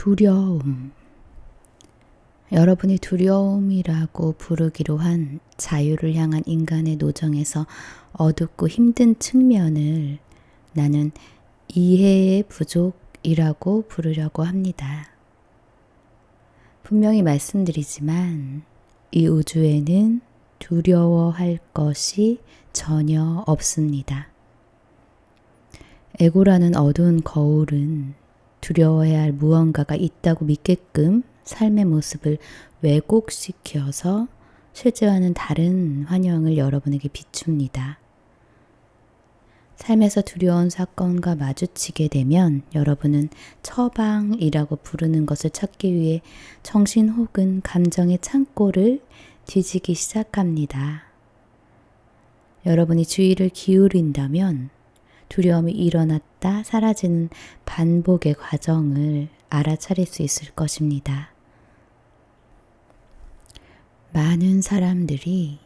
두려움. 여러분이 두려움이라고 부르기로 한 자유를 향한 인간의 노정에서 어둡고 힘든 측면을 나는 이해의 부족이라고 부르려고 합니다. 분명히 말씀드리지만 이 우주에는 두려워할 것이 전혀 없습니다. 에고라는 어두운 거울은 두려워해야 할 무언가가 있다고 믿게끔 삶의 모습을 왜곡시켜서 실제와는 다른 환영을 여러분에게 비춥니다. 삶에서 두려운 사건과 마주치게 되면 여러분은 처방이라고 부르는 것을 찾기 위해 정신 혹은 감정의 창고를 뒤지기 시작합니다. 여러분이 주의를 기울인다면 두려움이 일어났다 사라지는 반복의 과정을 알아차릴 수 있을 것입니다. 많은 사람들이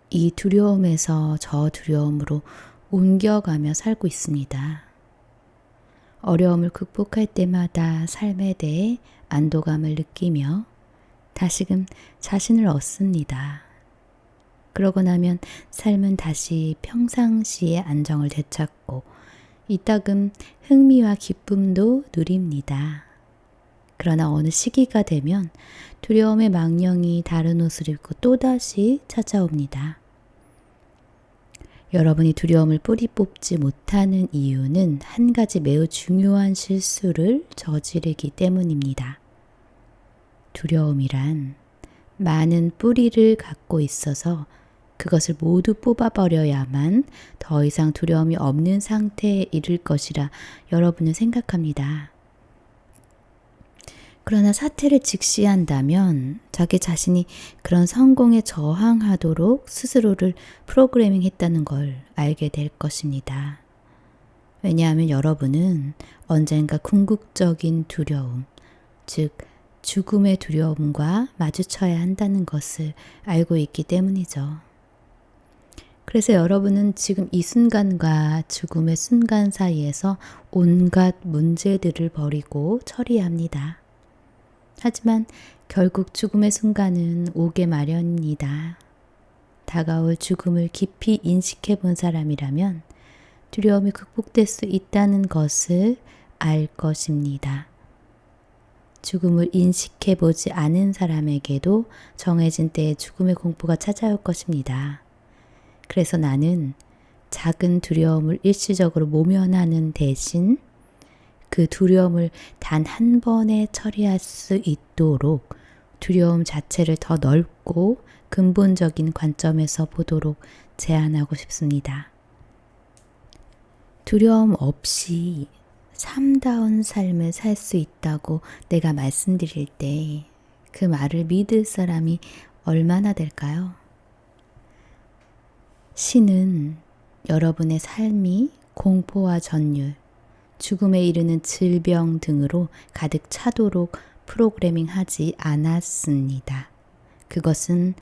이 두려움에서 저 두려움으로 옮겨가며 살고 있습니다. 어려움을 극복할 때마다 삶에 대해 안도감을 느끼며 다시금 자신을 얻습니다. 그러고 나면 삶은 다시 평상시의 안정을 되찾고 이따금 흥미와 기쁨도 누립니다. 그러나 어느 시기가 되면 두려움의 망령이 다른 옷을 입고 또다시 찾아옵니다. 여러분이 두려움을 뿌리 뽑지 못하는 이유는 한 가지 매우 중요한 실수를 저지르기 때문입니다. 두려움이란 많은 뿌리를 갖고 있어서 그것을 모두 뽑아버려야만 더 이상 두려움이 없는 상태에 이를 것이라 여러분은 생각합니다. 그러나 사태를 직시한다면 자기 자신이 그런 성공에 저항하도록 스스로를 프로그래밍 했다는 걸 알게 될 것입니다. 왜냐하면 여러분은 언젠가 궁극적인 두려움, 즉 죽음의 두려움과 마주쳐야 한다는 것을 알고 있기 때문이죠. 그래서 여러분은 지금 이 순간과 죽음의 순간 사이에서 온갖 문제들을 버리고 처리합니다. 하지만 결국 죽음의 순간은 오게 마련입니다. 다가올 죽음을 깊이 인식해 본 사람이라면 두려움이 극복될 수 있다는 것을 알 것입니다. 죽음을 인식해 보지 않은 사람에게도 정해진 때에 죽음의 공포가 찾아올 것입니다. 그래서 나는 작은 두려움을 일시적으로 모면하는 대신 그 두려움을 단 한 번에 처리할 수 있도록 두려움 자체를 더 넓고 근본적인 관점에서 보도록 제안하고 싶습니다. 두려움 없이 삶다운 삶을 살 수 있다고 내가 말씀드릴 때 그 말을 믿을 사람이 얼마나 될까요? 신은 여러분의 삶이 공포와 전율, 죽음에 이르는 질병 등으로 가득 차도록 프로그래밍 하지 않았습니다. 그것은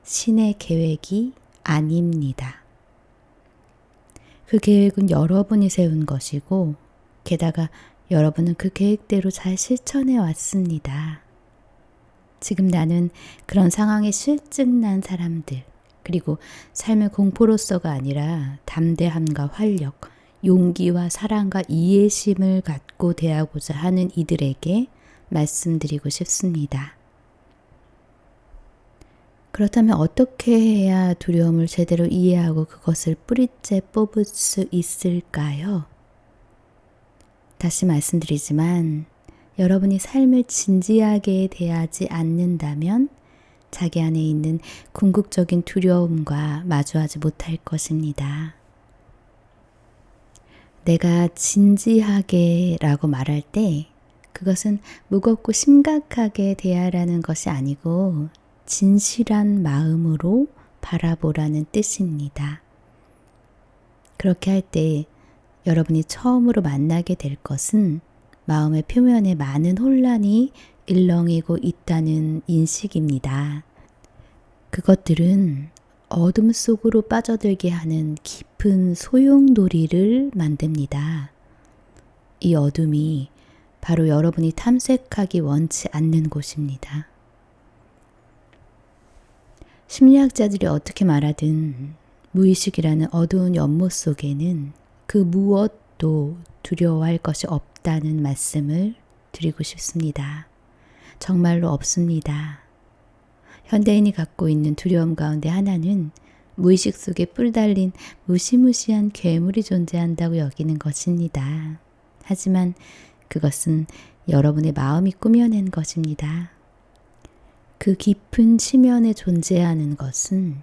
신의 계획이 아닙니다. 그 계획은 여러분이 세운 것이고 게다가 여러분은 그 계획대로 잘 실천해 왔습니다. 지금 나는 그런 상황에 실증난 사람들, 그리고 삶의 공포로서가 아니라 담대함과 활력, 용기와 사랑과 이해심을 갖고 대하고자 하는 이들에게 말씀드리고 싶습니다. 그렇다면 어떻게 해야 두려움을 제대로 이해하고 그것을 뿌리째 뽑을 수 있을까요? 다시 말씀드리지만 여러분이 삶을 진지하게 대하지 않는다면 자기 안에 있는 궁극적인 두려움과 마주하지 못할 것입니다. 내가 진지하게 라고 말할 때 그것은 무겁고 심각하게 대하라는 것이 아니고 진실한 마음으로 바라보라는 뜻입니다. 그렇게 할 때 여러분이 처음으로 만나게 될 것은 마음의 표면에 많은 혼란이 일렁이고 있다는 인식입니다. 그것들은 어둠 속으로 빠져들게 하는 깊은 소용돌이를 만듭니다. 이 어둠이 바로 여러분이 탐색하기 원치 않는 곳입니다. 심리학자들이 어떻게 말하든 무의식이라는 어두운 연못 속에는 그 무엇도 두려워할 것이 없다는 말씀을 드리고 싶습니다. 정말로 없습니다. 현대인이 갖고 있는 두려움 가운데 하나는 무의식 속에 뿔 달린 무시무시한 괴물이 존재한다고 여기는 것입니다. 하지만 그것은 여러분의 마음이 꾸며낸 것입니다. 그 깊은 치면에 존재하는 것은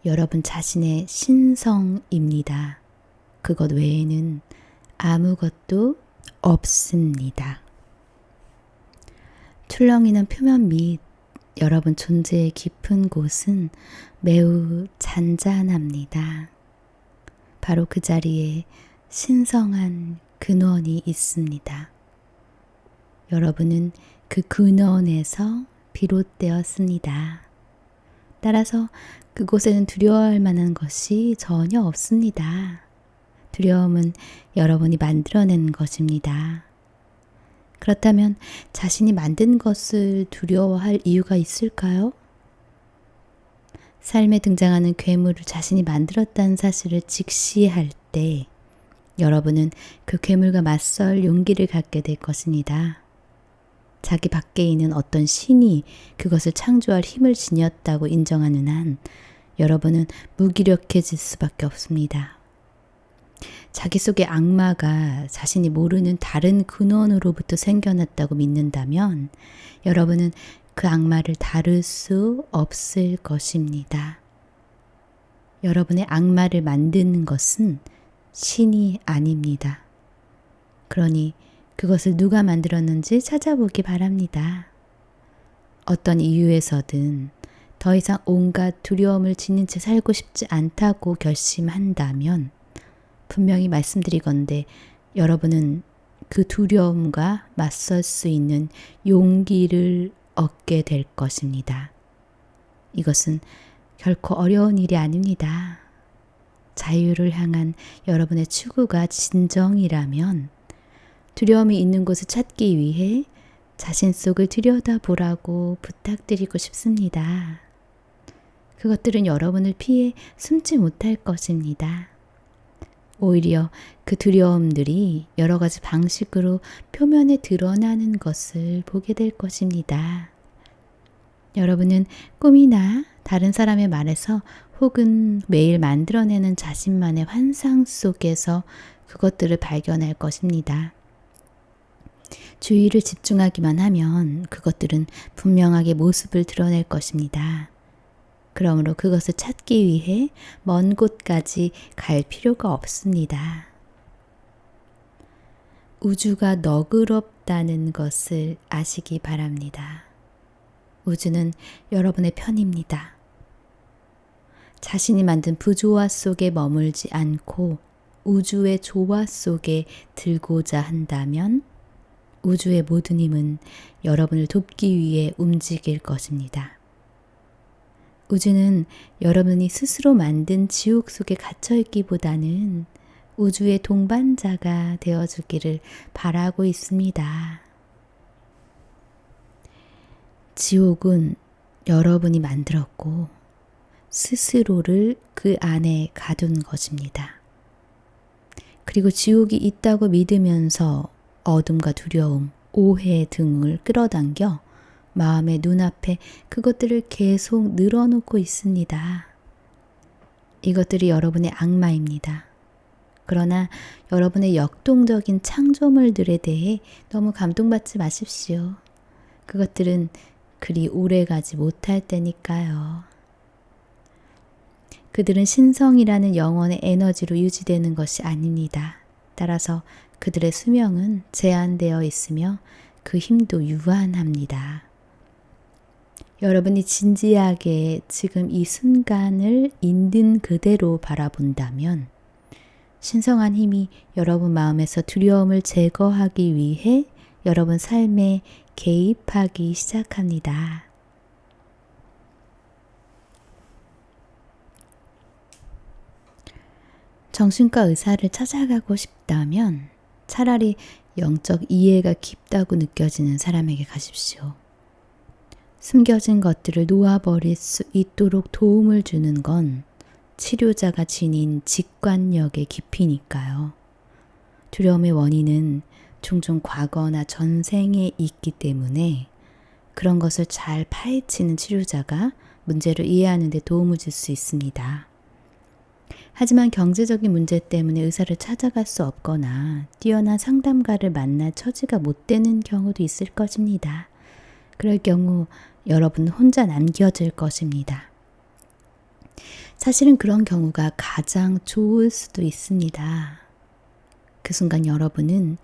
여러분 자신의 신성입니다. 그것 외에는 아무것도 없습니다. 출렁이는 표면 밑 여러분 존재의 깊은 곳은 매우 잔잔합니다. 바로 그 자리에 신성한 근원이 있습니다. 여러분은 그 근원에서 비롯되었습니다. 따라서 그곳에는 두려워할 만한 것이 전혀 없습니다. 두려움은 여러분이 만들어낸 것입니다. 그렇다면 자신이 만든 것을 두려워할 이유가 있을까요? 삶에 등장하는 괴물을 자신이 만들었다는 사실을 직시할 때 여러분은 그 괴물과 맞설 용기를 갖게 될 것입니다. 자기 밖에 있는 어떤 신이 그것을 창조할 힘을 지녔다고 인정하는 한 여러분은 무기력해질 수밖에 없습니다. 자기 속의 악마가 자신이 모르는 다른 근원으로부터 생겨났다고 믿는다면 여러분은 그 악마를 다룰 수 없을 것입니다. 여러분의 악마를 만드는 것은 신이 아닙니다. 그러니 그것을 누가 만들었는지 찾아보기 바랍니다. 어떤 이유에서든 더 이상 온갖 두려움을 지닌 채 살고 싶지 않다고 결심한다면 분명히 말씀드리건대 여러분은 그 두려움과 맞설 수 있는 용기를 얻게 될 것입니다. 이것은 결코 어려운 일이 아닙니다. 자유를 향한 여러분의 추구가 진정이라면 두려움이 있는 곳을 찾기 위해 자신 속을 들여다보라고 부탁드리고 싶습니다. 그것들은 여러분을 피해 숨지 못할 것입니다. 오히려 그 두려움들이 여러 가지 방식으로 표면에 드러나는 것을 보게 될 것입니다. 여러분은 꿈이나 다른 사람의 말에서 혹은 매일 만들어내는 자신만의 환상 속에서 그것들을 발견할 것입니다. 주의를 집중하기만 하면 그것들은 분명하게 모습을 드러낼 것입니다. 그러므로 그것을 찾기 위해 먼 곳까지 갈 필요가 없습니다. 우주가 너그럽다는 것을 아시기 바랍니다. 우주는 여러분의 편입니다. 자신이 만든 부조화 속에 머물지 않고 우주의 조화 속에 들고자 한다면 우주의 모든 힘은 여러분을 돕기 위해 움직일 것입니다. 우주는 여러분이 스스로 만든 지옥 속에 갇혀있기보다는 우주의 동반자가 되어주기를 바라고 있습니다. 지옥은 여러분이 만들었고 스스로를 그 안에 가둔 것입니다. 그리고 지옥이 있다고 믿으면서 어둠과 두려움, 오해 등을 끌어당겨 마음의 눈앞에 그것들을 계속 늘어놓고 있습니다. 이것들이 여러분의 악마입니다. 그러나 여러분의 역동적인 창조물들에 대해 너무 감동받지 마십시오. 그것들은 그리 오래가지 못할 때니까요. 그들은 신성이라는 영혼의 에너지로 유지되는 것이 아닙니다. 따라서 그들의 수명은 제한되어 있으며 그 힘도 유한합니다. 여러분이 진지하게 지금 이 순간을 있는 그대로 바라본다면 신성한 힘이 여러분 마음에서 두려움을 제거하기 위해 여러분 삶에 개입하기 시작합니다. 정신과 의사를 찾아가고 싶다면 차라리 영적 이해가 깊다고 느껴지는 사람에게 가십시오. 숨겨진 것들을 놓아버릴 수 있도록 도움을 주는 건 치료자가 지닌 직관력의 깊이니까요. 두려움의 원인은 종종 과거나 전생에 있기 때문에 그런 것을 잘 파헤치는 치료자가 문제를 이해하는 데 도움을 줄 수 있습니다. 하지만 경제적인 문제 때문에 의사를 찾아갈 수 없거나 뛰어난 상담가를 만날 처지가 못 되는 경우도 있을 것입니다. 그럴 경우 여러분은 혼자 남겨질 것입니다. 사실은 그런 경우가 가장 좋을 수도 있습니다. 그 순간 여러분은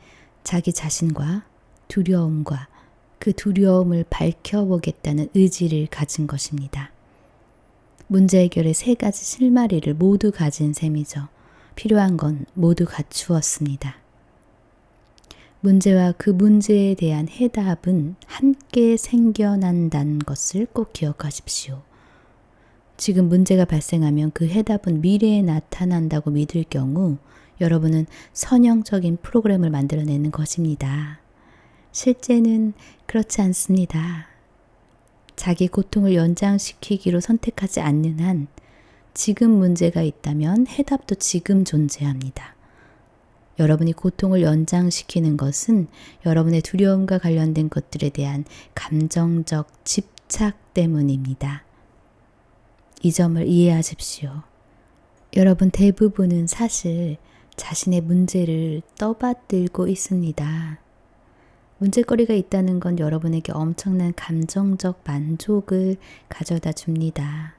자기 자신과 두려움과 그 두려움을 밝혀보겠다는 의지를 가진 것입니다. 문제 해결의 3가지 실마리를 모두 가진 셈이죠. 필요한 건 모두 갖추었습니다. 문제와 그 문제에 대한 해답은 함께 생겨난다는 것을 꼭 기억하십시오. 지금 문제가 발생하면 그 해답은 미래에 나타난다고 믿을 경우 여러분은 선형적인 프로그램을 만들어내는 것입니다. 실제는 그렇지 않습니다. 자기 고통을 연장시키기로 선택하지 않는 한 지금 문제가 있다면 해답도 지금 존재합니다. 여러분이 고통을 연장시키는 것은 여러분의 두려움과 관련된 것들에 대한 감정적 집착 때문입니다. 이 점을 이해하십시오. 여러분 대부분은 사실 자신의 문제를 떠받들고 있습니다. 문제거리가 있다는 건 여러분에게 엄청난 감정적 만족을 가져다 줍니다.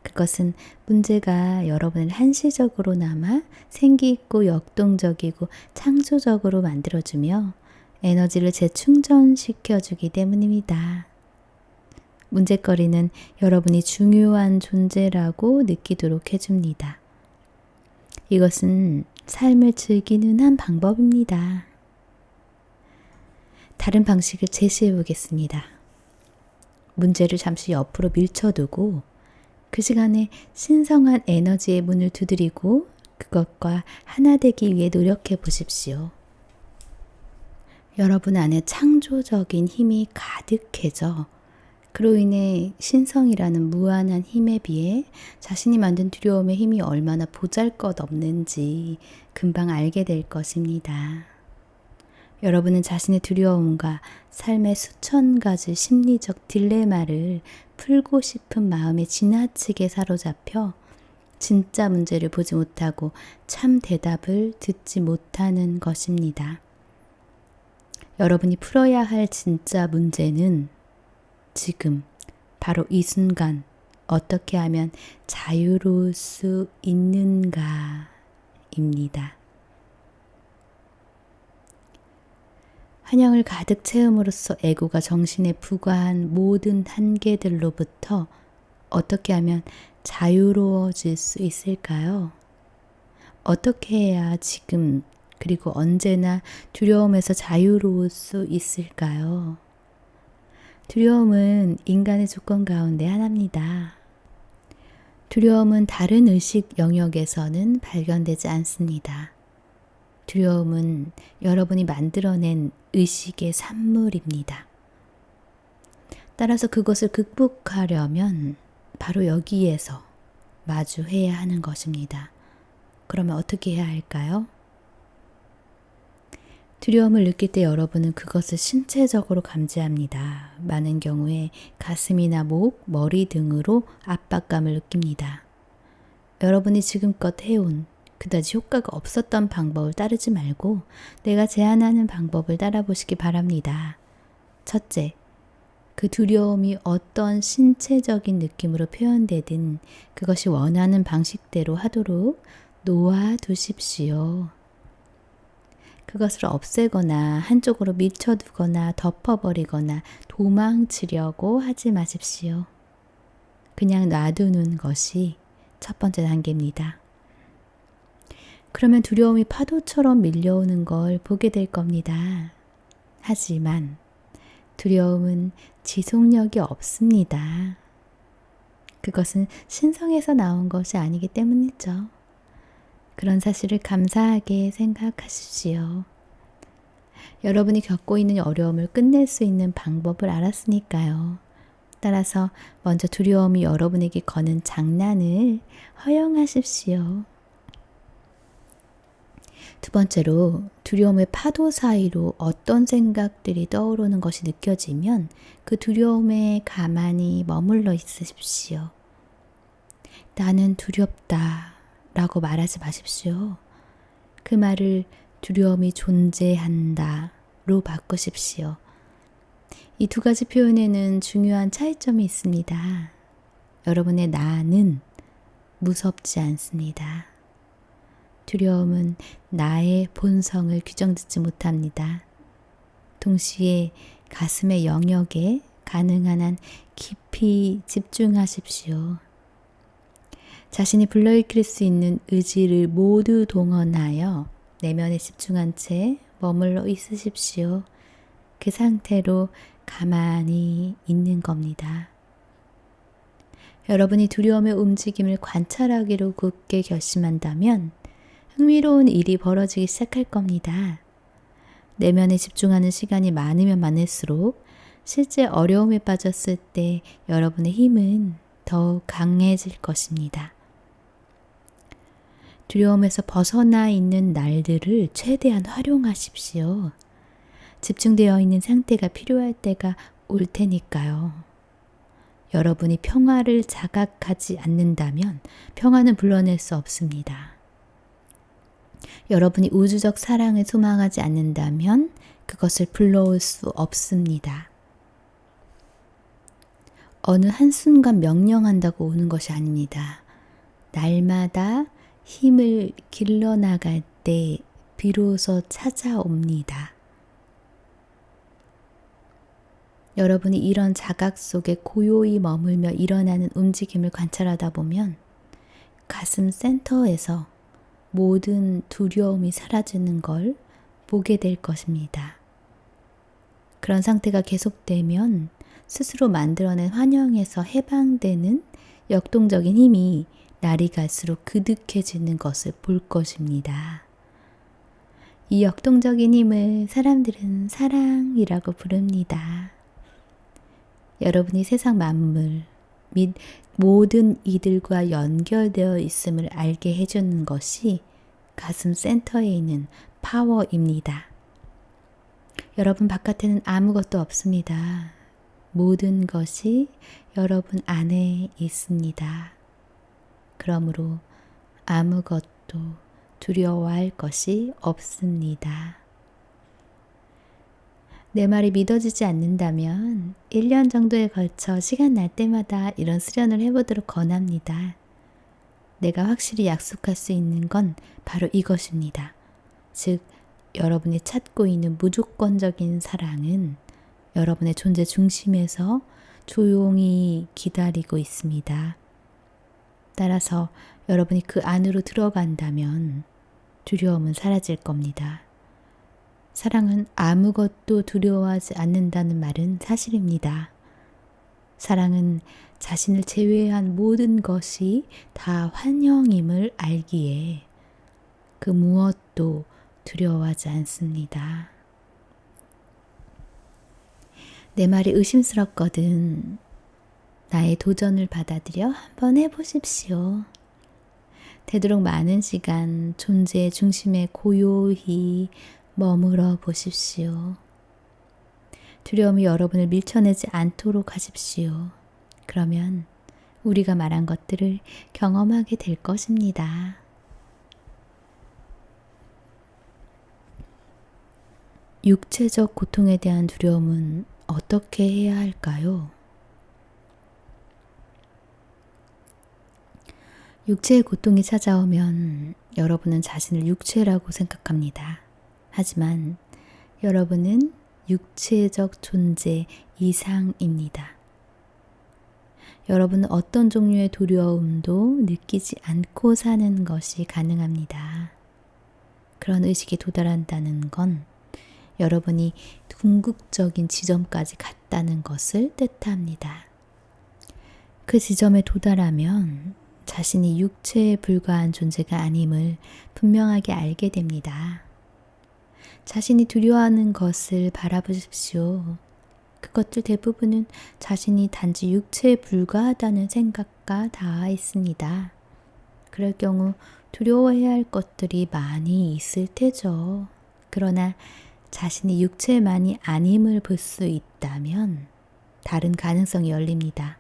그것은 문제가 여러분을 한시적으로나마 생기있고 역동적이고 창조적으로 만들어주며 에너지를 재충전시켜주기 때문입니다. 문제거리는 여러분이 중요한 존재라고 느끼도록 해줍니다. 이것은 삶을 즐기는 한 방법입니다. 다른 방식을 제시해 보겠습니다. 문제를 잠시 옆으로 밀쳐두고 그 시간에 신성한 에너지의 문을 두드리고 그것과 하나 되기 위해 노력해 보십시오. 여러분 안에 창조적인 힘이 가득해져 그로 인해 신성이라는 무한한 힘에 비해 자신이 만든 두려움의 힘이 얼마나 보잘것없는지 금방 알게 될 것입니다. 여러분은 자신의 두려움과 삶의 수천 가지 심리적 딜레마를 풀고 싶은 마음에 지나치게 사로잡혀 진짜 문제를 보지 못하고 참 대답을 듣지 못하는 것입니다. 여러분이 풀어야 할 진짜 문제는 지금 바로 이 순간 어떻게 하면 자유로울 수 있는가입니다. 환영을 가득 채움으로써 에고가 정신에 부과한 모든 한계들로부터 어떻게 하면 자유로워질 수 있을까요? 어떻게 해야 지금 그리고 언제나 두려움에서 자유로울 수 있을까요? 두려움은 인간의 조건 가운데 하나입니다. 두려움은 다른 의식 영역에서는 발견되지 않습니다. 두려움은 여러분이 만들어낸 의식의 산물입니다. 따라서 그것을 극복하려면 바로 여기에서 마주해야 하는 것입니다. 그러면 어떻게 해야 할까요? 두려움을 느낄 때 여러분은 그것을 신체적으로 감지합니다. 많은 경우에 가슴이나 목, 머리 등으로 압박감을 느낍니다. 여러분이 지금껏 해온 그다지 효과가 없었던 방법을 따르지 말고 내가 제안하는 방법을 따라보시기 바랍니다. 첫째, 그 두려움이 어떤 신체적인 느낌으로 표현되든 그것이 원하는 방식대로 하도록 놓아두십시오. 그것을 없애거나 한쪽으로 밀쳐두거나 덮어버리거나 도망치려고 하지 마십시오. 그냥 놔두는 것이 첫 번째 단계입니다. 그러면 두려움이 파도처럼 밀려오는 걸 보게 될 겁니다. 하지만 두려움은 지속력이 없습니다. 그것은 신성에서 나온 것이 아니기 때문이죠. 그런 사실을 감사하게 생각하십시오. 여러분이 겪고 있는 어려움을 끝낼 수 있는 방법을 알았으니까요. 따라서 먼저 두려움이 여러분에게 거는 장난을 허용하십시오. 두 번째로 두려움의 파도 사이로 어떤 생각들이 떠오르는 것이 느껴지면 그 두려움에 가만히 머물러 있으십시오. 나는 두렵다 라고 말하지 마십시오. 그 말을 두려움이 존재한다로 바꾸십시오. 이 두 가지 표현에는 중요한 차이점이 있습니다. 여러분의 나는 무섭지 않습니다. 두려움은 나의 본성을 규정짓지 못합니다. 동시에 가슴의 영역에 가능한 한 깊이 집중하십시오. 자신이 불러일으킬 수 있는 의지를 모두 동원하여 내면에 집중한 채 머물러 있으십시오. 그 상태로 가만히 있는 겁니다. 여러분이 두려움의 움직임을 관찰하기로 굳게 결심한다면 흥미로운 일이 벌어지기 시작할 겁니다. 내면에 집중하는 시간이 많으면 많을수록 실제 어려움에 빠졌을 때 여러분의 힘은 더욱 강해질 것입니다. 두려움에서 벗어나 있는 날들을 최대한 활용하십시오. 집중되어 있는 상태가 필요할 때가 올 테니까요. 여러분이 평화를 자각하지 않는다면 평화는 불러낼 수 없습니다. 여러분이 우주적 사랑을 소망하지 않는다면 그것을 불러올 수 없습니다. 어느 한순간 명령한다고 오는 것이 아닙니다. 날마다 힘을 길러나갈 때 비로소 찾아옵니다. 여러분이 이런 자각 속에 고요히 머물며 일어나는 움직임을 관찰하다 보면 가슴 센터에서 모든 두려움이 사라지는 걸 보게 될 것입니다. 그런 상태가 계속되면 스스로 만들어낸 환영에서 해방되는 역동적인 힘이 날이 갈수록 그득해지는 것을 볼 것입니다. 이 역동적인 힘을 사람들은 사랑이라고 부릅니다. 여러분이 세상 만물 및 모든 이들과 연결되어 있음을 알게 해주는 것이 가슴 센터에 있는 파워입니다. 여러분 바깥에는 아무것도 없습니다. 모든 것이 여러분 안에 있습니다. 그러므로 아무것도 두려워할 것이 없습니다. 내 말이 믿어지지 않는다면 1년 정도에 걸쳐 시간 날 때마다 이런 수련을 해보도록 권합니다. 내가 확실히 약속할 수 있는 건 바로 이것입니다. 즉, 여러분이 찾고 있는 무조건적인 사랑은 여러분의 존재 중심에서 조용히 기다리고 있습니다. 따라서 여러분이 그 안으로 들어간다면 두려움은 사라질 겁니다. 사랑은 아무것도 두려워하지 않는다는 말은 사실입니다. 사랑은 자신을 제외한 모든 것이 다 환영임을 알기에 그 무엇도 두려워하지 않습니다. 내 말이 의심스럽거든 나의 도전을 받아들여 한번 해보십시오. 되도록 많은 시간 존재의 중심에 고요히 머물러 보십시오. 두려움이 여러분을 밀쳐내지 않도록 하십시오. 그러면 우리가 말한 것들을 경험하게 될 것입니다. 육체적 고통에 대한 두려움은 어떻게 해야 할까요? 육체의 고통이 찾아오면 여러분은 자신을 육체라고 생각합니다. 하지만 여러분은 육체적 존재 이상입니다. 여러분은 어떤 종류의 두려움도 느끼지 않고 사는 것이 가능합니다. 그런 의식에 도달한다는 건 여러분이 궁극적인 지점까지 갔다는 것을 뜻합니다. 그 지점에 도달하면 자신이 육체에 불과한 존재가 아님을 분명하게 알게 됩니다. 자신이 두려워하는 것을 바라보십시오. 그것들 대부분은 자신이 단지 육체에 불과하다는 생각과 닿아 있습니다. 그럴 경우 두려워해야 할 것들이 많이 있을 테죠. 그러나 자신이 육체만이 아님을 볼 수 있다면 다른 가능성이 열립니다.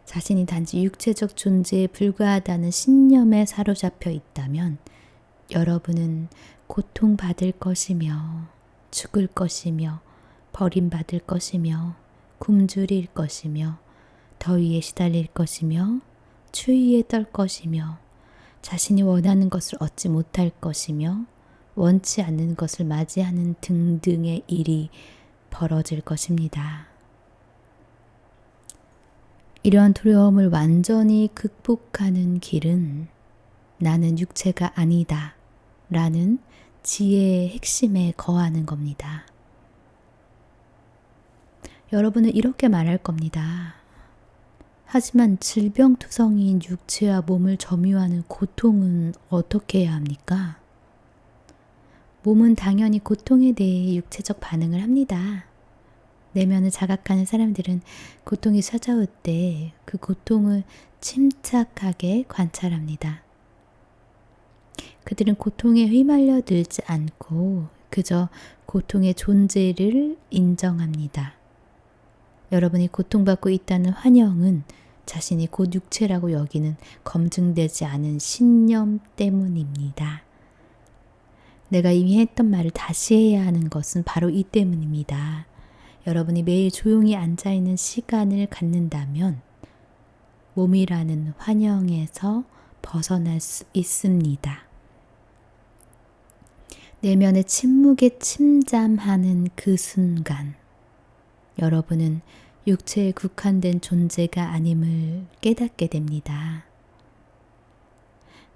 자신이 단지 육체적 존재에 불과하다는 신념에 사로잡혀 있다면 여러분은 고통받을 것이며 죽을 것이며 버림받을 것이며 굶주릴 것이며 더위에 시달릴 것이며 추위에 떨 것이며 자신이 원하는 것을 얻지 못할 것이며 원치 않는 것을 맞이하는 등등의 일이 벌어질 것입니다. 이러한 두려움을 완전히 극복하는 길은 나는 육체가 아니다 라는 지혜의 핵심에 거하는 겁니다. 여러분은 이렇게 말할 겁니다. 하지만 질병투성이인 육체와 몸을 점유하는 고통은 어떻게 해야 합니까? 몸은 당연히 고통에 대해 육체적 반응을 합니다. 내면을 자각하는 사람들은 고통이 찾아올 때 그 고통을 침착하게 관찰합니다. 그들은 고통에 휘말려 들지 않고 그저 고통의 존재를 인정합니다. 여러분이 고통받고 있다는 환영은 자신이 곧 육체라고 여기는 검증되지 않은 신념 때문입니다. 내가 이미 했던 말을 다시 해야 하는 것은 바로 이 때문입니다. 여러분이 매일 조용히 앉아있는 시간을 갖는다면 몸이라는 환영에서 벗어날 수 있습니다. 내면의 침묵에 침잠하는 그 순간 여러분은 육체에 국한된 존재가 아님을 깨닫게 됩니다.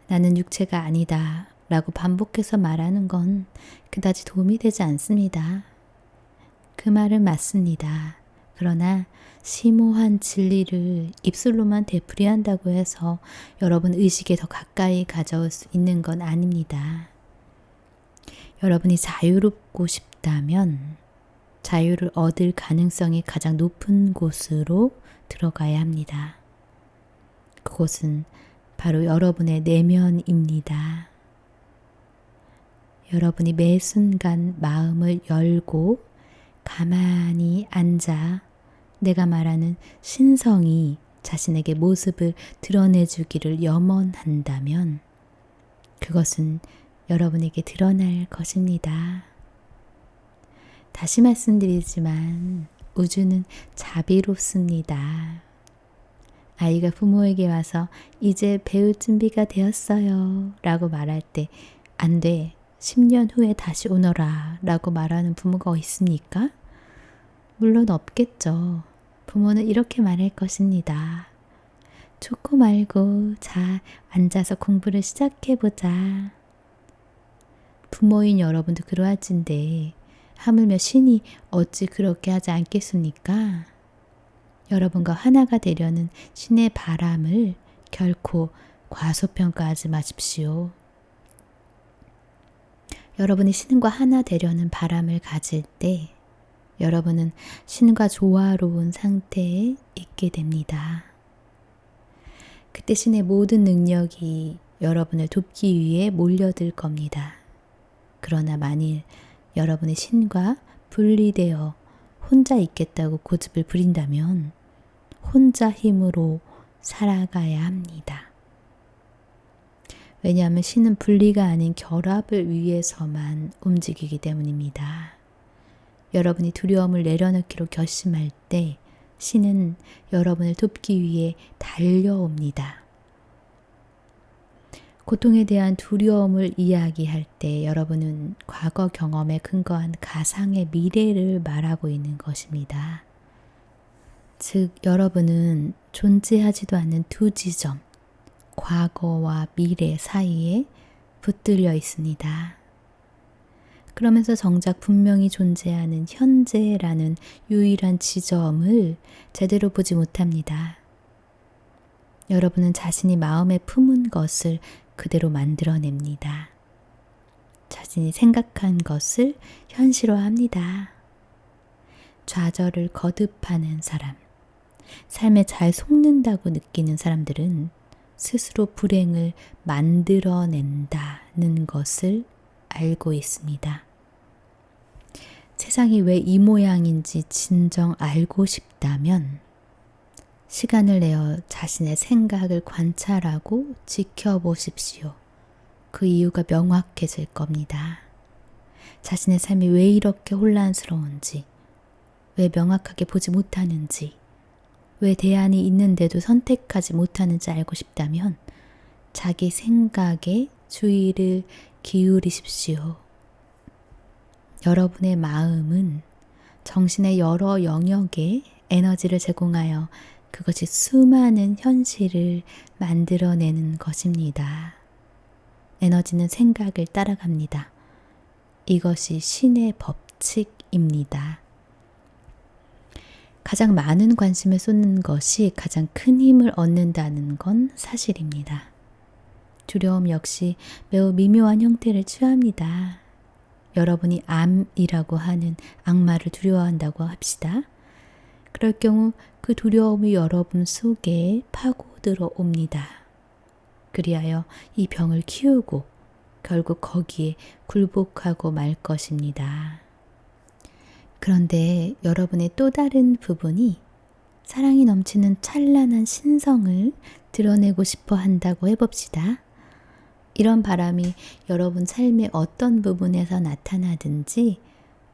나는 육체가 아니다 라고 반복해서 말하는 건 그다지 도움이 되지 않습니다. 그 말은 맞습니다. 그러나 심오한 진리를 입술로만 되풀이한다고 해서 여러분 의식에 더 가까이 가져올 수 있는 건 아닙니다. 여러분이 자유롭고 싶다면 자유를 얻을 가능성이 가장 높은 곳으로 들어가야 합니다. 그곳은 바로 여러분의 내면입니다. 여러분이 매 순간 마음을 열고 가만히 앉아 내가 말하는 신성이 자신에게 모습을 드러내주기를 염원한다면 그것은 여러분에게 드러날 것입니다. 다시 말씀드리지만 우주는 자비롭습니다. 아이가 부모에게 와서 이제 배울 준비가 되었어요 라고 말할 때 안 돼, 10년 후에 다시 오너라 라고 말하는 부모가 있습니까? 물론 없겠죠. 부모는 이렇게 말할 것입니다. 좋고 말고 자, 앉아서 공부를 시작해보자. 부모인 여러분도 그러할진데 하물며 신이 어찌 그렇게 하지 않겠습니까? 여러분과 하나가 되려는 신의 바람을 결코 과소평가하지 마십시오. 여러분이 신과 하나 되려는 바람을 가질 때 여러분은 신과 조화로운 상태에 있게 됩니다. 그때 신의 모든 능력이 여러분을 돕기 위해 몰려들 겁니다. 그러나 만일 여러분이 신과 분리되어 혼자 있겠다고 고집을 부린다면 혼자 힘으로 살아가야 합니다. 왜냐하면 신은 분리가 아닌 결합을 위해서만 움직이기 때문입니다. 여러분이 두려움을 내려놓기로 결심할 때 신은 여러분을 돕기 위해 달려옵니다. 고통에 대한 두려움을 이야기할 때 여러분은 과거 경험에 근거한 가상의 미래를 말하고 있는 것입니다. 즉, 여러분은 존재하지도 않는 두 지점, 과거와 미래 사이에 붙들려 있습니다. 그러면서 정작 분명히 존재하는 현재라는 유일한 지점을 제대로 보지 못합니다. 여러분은 자신이 마음에 품은 것을 그대로 만들어냅니다. 자신이 생각한 것을 현실화합니다. 좌절을 거듭하는 사람, 삶에 잘 속는다고 느끼는 사람들은 스스로 불행을 만들어낸다는 것을 알고 있습니다. 세상이 왜 이 모양인지 진정 알고 싶다면 시간을 내어 자신의 생각을 관찰하고 지켜보십시오. 그 이유가 명확해질 겁니다. 자신의 삶이 왜 이렇게 혼란스러운지, 왜 명확하게 보지 못하는지, 왜 대안이 있는데도 선택하지 못하는지 알고 싶다면 자기 생각에 주의를 기울이십시오. 여러분의 마음은 정신의 여러 영역에 에너지를 제공하여 그것이 수많은 현실을 만들어내는 것입니다. 에너지는 생각을 따라갑니다. 이것이 신의 법칙입니다. 가장 많은 관심을 쏟는 것이 가장 큰 힘을 얻는다는 건 사실입니다. 두려움 역시 매우 미묘한 형태를 취합니다. 여러분이 암이라고 하는 악마를 두려워한다고 합시다. 그럴 경우 그 두려움이 여러분 속에 파고들어 옵니다. 그리하여 이 병을 키우고 결국 거기에 굴복하고 말 것입니다. 그런데 여러분의 또 다른 부분이 사랑이 넘치는 찬란한 신성을 드러내고 싶어 한다고 해봅시다. 이런 바람이 여러분 삶의 어떤 부분에서 나타나든지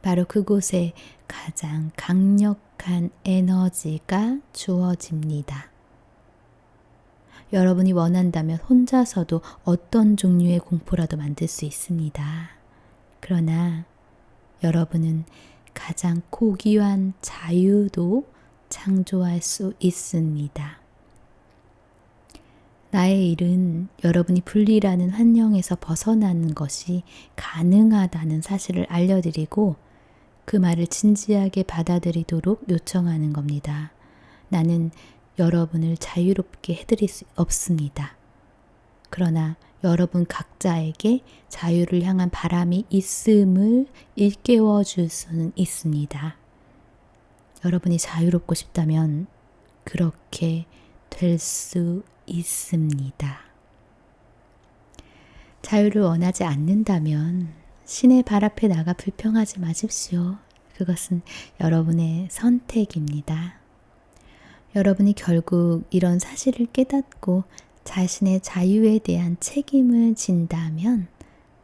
바로 그곳에 가장 강력한 에너지가 주어집니다. 여러분이 원한다면 혼자서도 어떤 종류의 공포라도 만들 수 있습니다. 그러나 여러분은 가장 고귀한 자유도 창조할 수 있습니다. 나의 일은 여러분이 분리라는 환영에서 벗어나는 것이 가능하다는 사실을 알려드리고 그 말을 진지하게 받아들이도록 요청하는 겁니다. 나는 여러분을 자유롭게 해드릴 수 없습니다. 그러나 여러분 각자에게 자유를 향한 바람이 있음을 일깨워 줄 수는 있습니다. 여러분이 자유롭고 싶다면 그렇게 될 수 있습니다. 자유를 원하지 않는다면 신의 발 앞에 나가 불평하지 마십시오. 그것은 여러분의 선택입니다. 여러분이 결국 이런 사실을 깨닫고 자신의 자유에 대한 책임을 진다면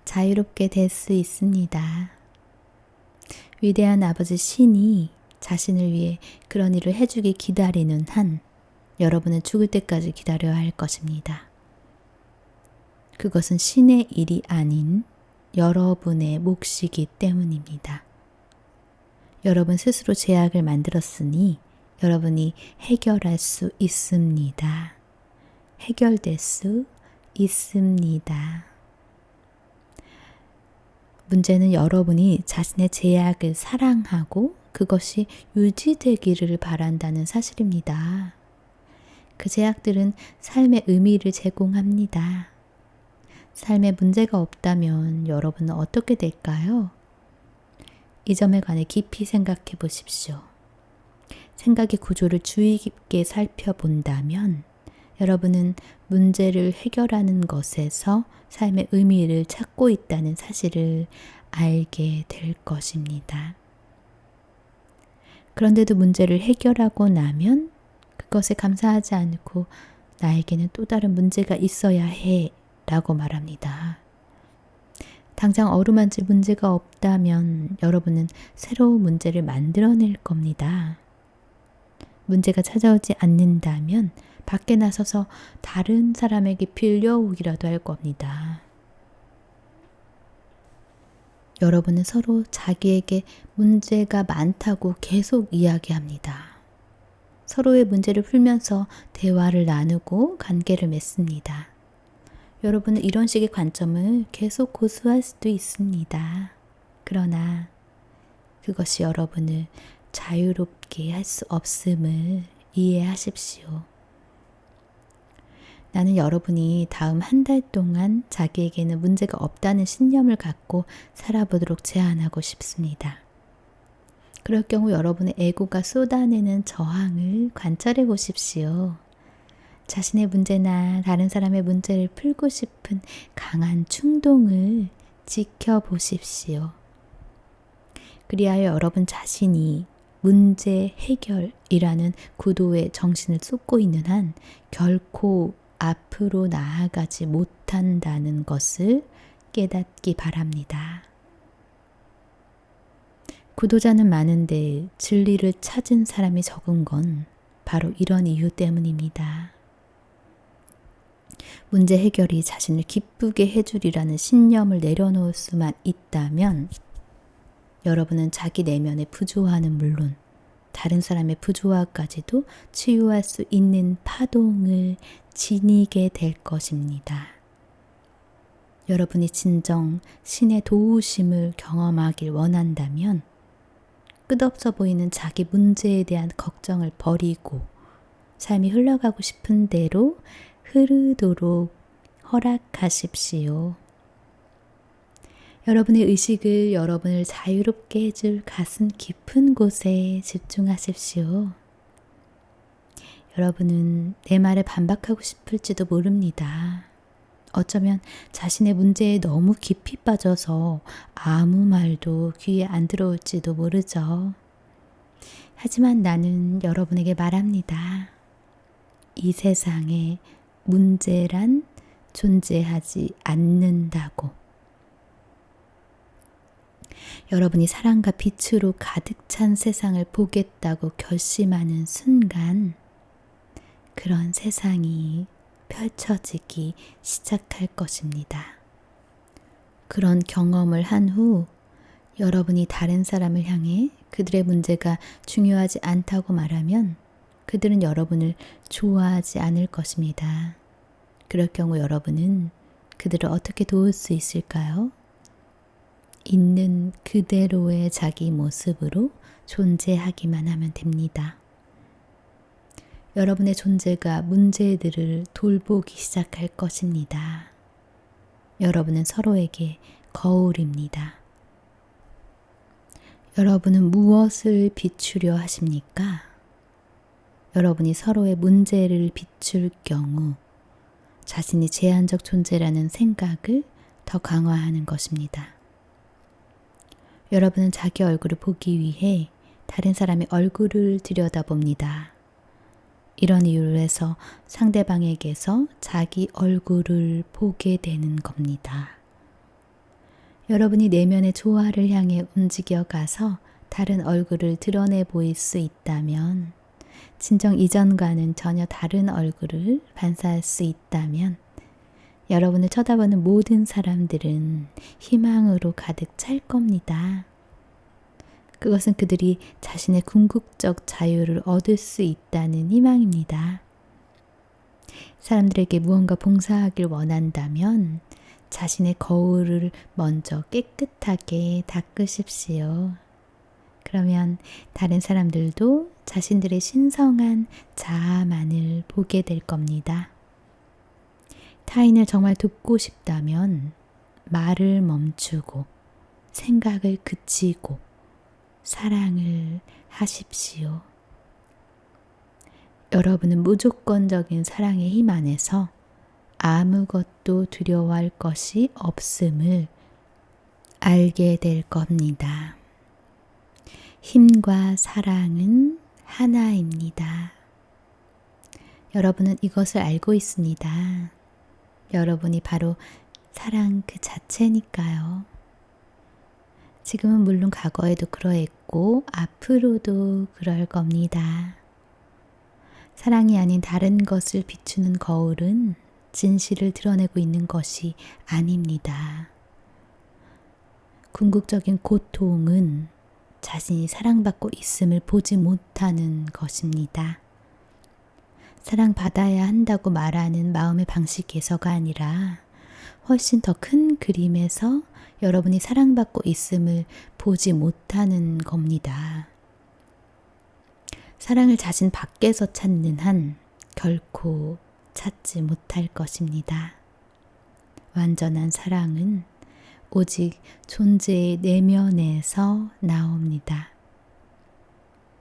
자유롭게 될 수 있습니다. 위대한 아버지 신이 자신을 위해 그런 일을 해주기 기다리는 한 여러분은 죽을 때까지 기다려야 할 것입니다. 그것은 신의 일이 아닌 여러분의 몫이기 때문입니다. 여러분 스스로 제약을 만들었으니 여러분이 해결할 수 있습니다. 해결될 수 있습니다. 문제는 여러분이 자신의 제약을 사랑하고 그것이 유지되기를 바란다는 사실입니다. 그 제약들은 삶의 의미를 제공합니다. 삶에 문제가 없다면 여러분은 어떻게 될까요? 이 점에 관해 깊이 생각해 보십시오. 생각의 구조를 주의 깊게 살펴본다면 여러분은 문제를 해결하는 것에서 삶의 의미를 찾고 있다는 사실을 알게 될 것입니다. 그런데도 문제를 해결하고 나면 그것에 감사하지 않고 나에게는 또 다른 문제가 있어야 해 라고 말합니다. 당장 어루만질 문제가 없다면 여러분은 새로운 문제를 만들어낼 겁니다. 문제가 찾아오지 않는다면 밖에 나서서 다른 사람에게 빌려오기라도 할 겁니다. 여러분은 서로 자기에게 문제가 많다고 계속 이야기합니다. 서로의 문제를 풀면서 대화를 나누고 관계를 맺습니다. 여러분은 이런 식의 관점을 계속 고수할 수도 있습니다. 그러나 그것이 여러분을 자유롭게 할 수 없음을 이해하십시오. 나는 여러분이 다음 한 달 동안 자기에게는 문제가 없다는 신념을 갖고 살아보도록 제안하고 싶습니다. 그럴 경우 여러분의 에고가 쏟아내는 저항을 관찰해 보십시오. 자신의 문제나 다른 사람의 문제를 풀고 싶은 강한 충동을 지켜보십시오. 그리하여 여러분 자신이 문제 해결이라는 구도에 정신을 쏟고 있는 한 결코 앞으로 나아가지 못한다는 것을 깨닫기 바랍니다. 구도자는 많은데 진리를 찾은 사람이 적은 건 바로 이런 이유 때문입니다. 문제 해결이 자신을 기쁘게 해주리라는 신념을 내려놓을 수만 있다면 여러분은 자기 내면의 부조화는 물론 다른 사람의 부조화까지도 치유할 수 있는 파동을 지니게 될 것입니다. 여러분이 진정 신의 도우심을 경험하길 원한다면 끝없어 보이는 자기 문제에 대한 걱정을 버리고 삶이 흘러가고 싶은 대로 흐르도록 허락하십시오. 여러분의 의식을 여러분을 자유롭게 해줄 가슴 깊은 곳에 집중하십시오. 여러분은 내 말에 반박하고 싶을지도 모릅니다. 어쩌면 자신의 문제에 너무 깊이 빠져서 아무 말도 귀에 안 들어올지도 모르죠. 하지만 나는 여러분에게 말합니다. 이 세상에 문제란 존재하지 않는다고. 여러분이 사랑과 빛으로 가득 찬 세상을 보겠다고 결심하는 순간 그런 세상이 펼쳐지기 시작할 것입니다. 그런 경험을 한 후 여러분이 다른 사람을 향해 그들의 문제가 중요하지 않다고 말하면 그들은 여러분을 좋아하지 않을 것입니다. 그럴 경우 여러분은 그들을 어떻게 도울 수 있을까요? 있는 그대로의 자기 모습으로 존재하기만 하면 됩니다. 여러분의 존재가 문제들을 돌보기 시작할 것입니다. 여러분은 서로에게 거울입니다. 여러분은 무엇을 비추려 하십니까? 여러분이 서로의 문제를 비출 경우 자신이 제한적 존재라는 생각을 더 강화하는 것입니다. 여러분은 자기 얼굴을 보기 위해 다른 사람의 얼굴을 들여다봅니다. 이런 이유로 해서 상대방에게서 자기 얼굴을 보게 되는 겁니다. 여러분이 내면의 조화를 향해 움직여가서 다른 얼굴을 드러내 보일 수 있다면, 진정 이전과는 전혀 다른 얼굴을 반사할 수 있다면 여러분을 쳐다보는 모든 사람들은 희망으로 가득 찰 겁니다. 그것은 그들이 자신의 궁극적 자유를 얻을 수 있다는 희망입니다. 사람들에게 무언가 봉사하길 원한다면 자신의 거울을 먼저 깨끗하게 닦으십시오. 그러면 다른 사람들도 자신들의 신성한 자아만을 보게 될 겁니다. 타인을 정말 돕고 싶다면 말을 멈추고 생각을 그치고 사랑을 하십시오. 여러분은 무조건적인 사랑의 힘 안에서 아무것도 두려워할 것이 없음을 알게 될 겁니다. 힘과 사랑은 하나입니다. 여러분은 이것을 알고 있습니다. 여러분이 바로 사랑 그 자체니까요. 지금은 물론 과거에도 그러했고 앞으로도 그럴 겁니다. 사랑이 아닌 다른 것을 비추는 거울은 진실을 드러내고 있는 것이 아닙니다. 궁극적인 고통은 자신이 사랑받고 있음을 보지 못하는 것입니다. 사랑받아야 한다고 말하는 마음의 방식에서가 아니라 훨씬 더 큰 그림에서 여러분이 사랑받고 있음을 보지 못하는 겁니다. 사랑을 자신 밖에서 찾는 한 결코 찾지 못할 것입니다. 완전한 사랑은 오직 존재의 내면에서 나옵니다.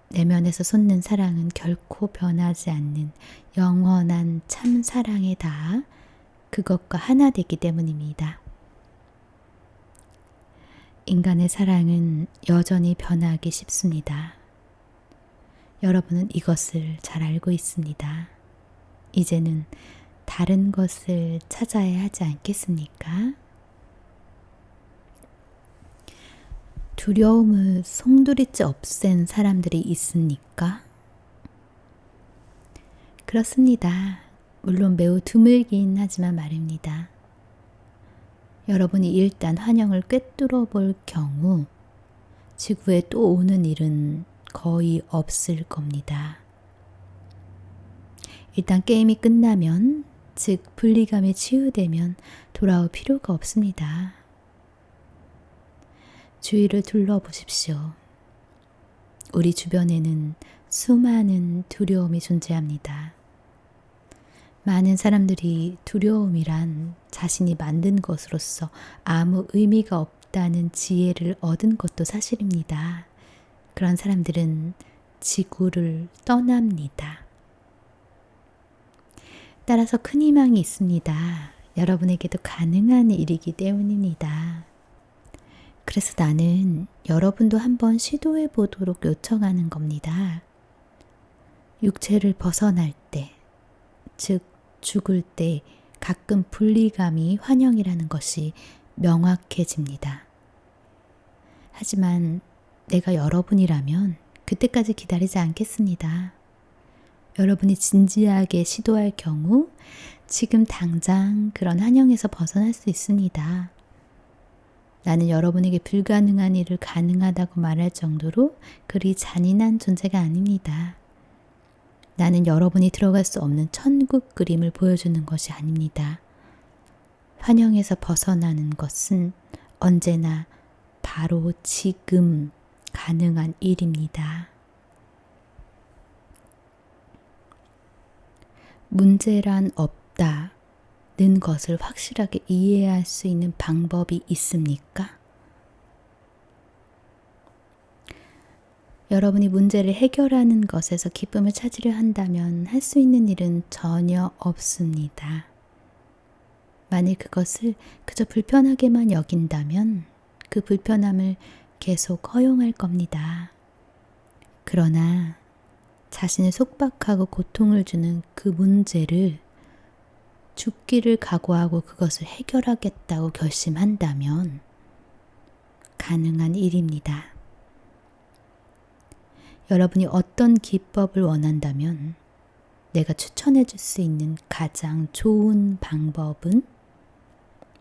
내면에서 솟는 사랑은 결코 변하지 않는 영원한 참 사랑에 닿아 그것과 하나 되기 때문입니다. 인간의 사랑은 여전히 변하기 쉽습니다. 여러분은 이것을 잘 알고 있습니다. 이제는 다른 것을 찾아야 하지 않겠습니까? 두려움을 송두리째 없앤 사람들이 있습니까? 그렇습니다. 물론 매우 드물긴 하지만 말입니다. 여러분이 일단 환영을 꿰뚫어 볼 경우 지구에 또 오는 일은 거의 없을 겁니다. 일단 게임이 끝나면, 즉 분리감이 치유되면 돌아올 필요가 없습니다. 주위를 둘러보십시오. 우리 주변에는 수많은 두려움이 존재합니다. 많은 사람들이 두려움이란 자신이 만든 것으로서 아무 의미가 없다는 지혜를 얻은 것도 사실입니다. 그런 사람들은 지구를 떠납니다. 따라서 큰 희망이 있습니다. 여러분에게도 가능한 일이기 때문입니다. 그래서 나는 여러분도 한번 시도해 보도록 요청하는 겁니다. 육체를 벗어날 때, 즉 죽을 때 가끔 분리감이 환영이라는 것이 명확해집니다. 하지만 내가 여러분이라면 그때까지 기다리지 않겠습니다. 여러분이 진지하게 시도할 경우 지금 당장 그런 환영에서 벗어날 수 있습니다. 나는 여러분에게 불가능한 일을 가능하다고 말할 정도로 그리 잔인한 존재가 아닙니다. 나는 여러분이 들어갈 수 없는 천국 그림을 보여주는 것이 아닙니다. 환영에서 벗어나는 것은 언제나 바로 지금 가능한 일입니다. 문제란 없다는 것을 확실하게 이해할 수 있는 방법이 있습니까? 여러분이 문제를 해결하는 것에서 기쁨을 찾으려 한다면 할 수 있는 일은 전혀 없습니다. 만일 그것을 그저 불편하게만 여긴다면 그 불편함을 계속 허용할 겁니다. 그러나 자신을 속박하고 고통을 주는 그 문제를 죽기를 각오하고 그것을 해결하겠다고 결심한다면 가능한 일입니다. 여러분이 어떤 기법을 원한다면 내가 추천해 줄 수 있는 가장 좋은 방법은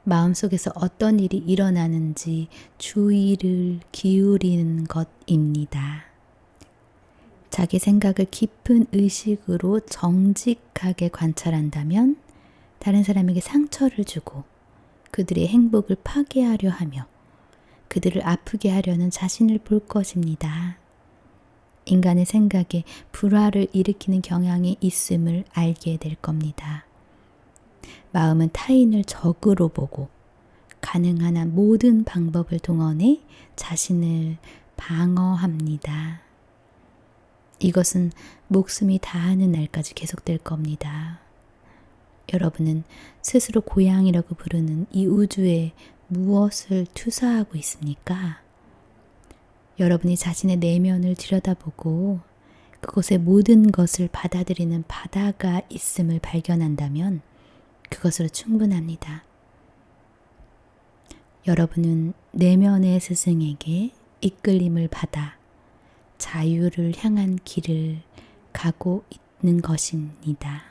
마음속에서 어떤 일이 일어나는지 주의를 기울이는 것입니다. 자기 생각을 깊은 의식으로 정직하게 관찰한다면 다른 사람에게 상처를 주고 그들의 행복을 파괴하려 하며 그들을 아프게 하려는 자신을 볼 것입니다. 인간의 생각에 불화를 일으키는 경향이 있음을 알게 될 겁니다. 마음은 타인을 적으로 보고 가능한 한 모든 방법을 동원해 자신을 방어합니다. 이것은 목숨이 다하는 날까지 계속될 겁니다. 여러분은 스스로 고향이라고 부르는 이 우주에 무엇을 투사하고 있습니까? 여러분이 자신의 내면을 들여다보고 그곳에 모든 것을 받아들이는 바다가 있음을 발견한다면 그것으로 충분합니다. 여러분은 내면의 스승에게 이끌림을 받아 자유를 향한 길을 가고 있는 것입니다.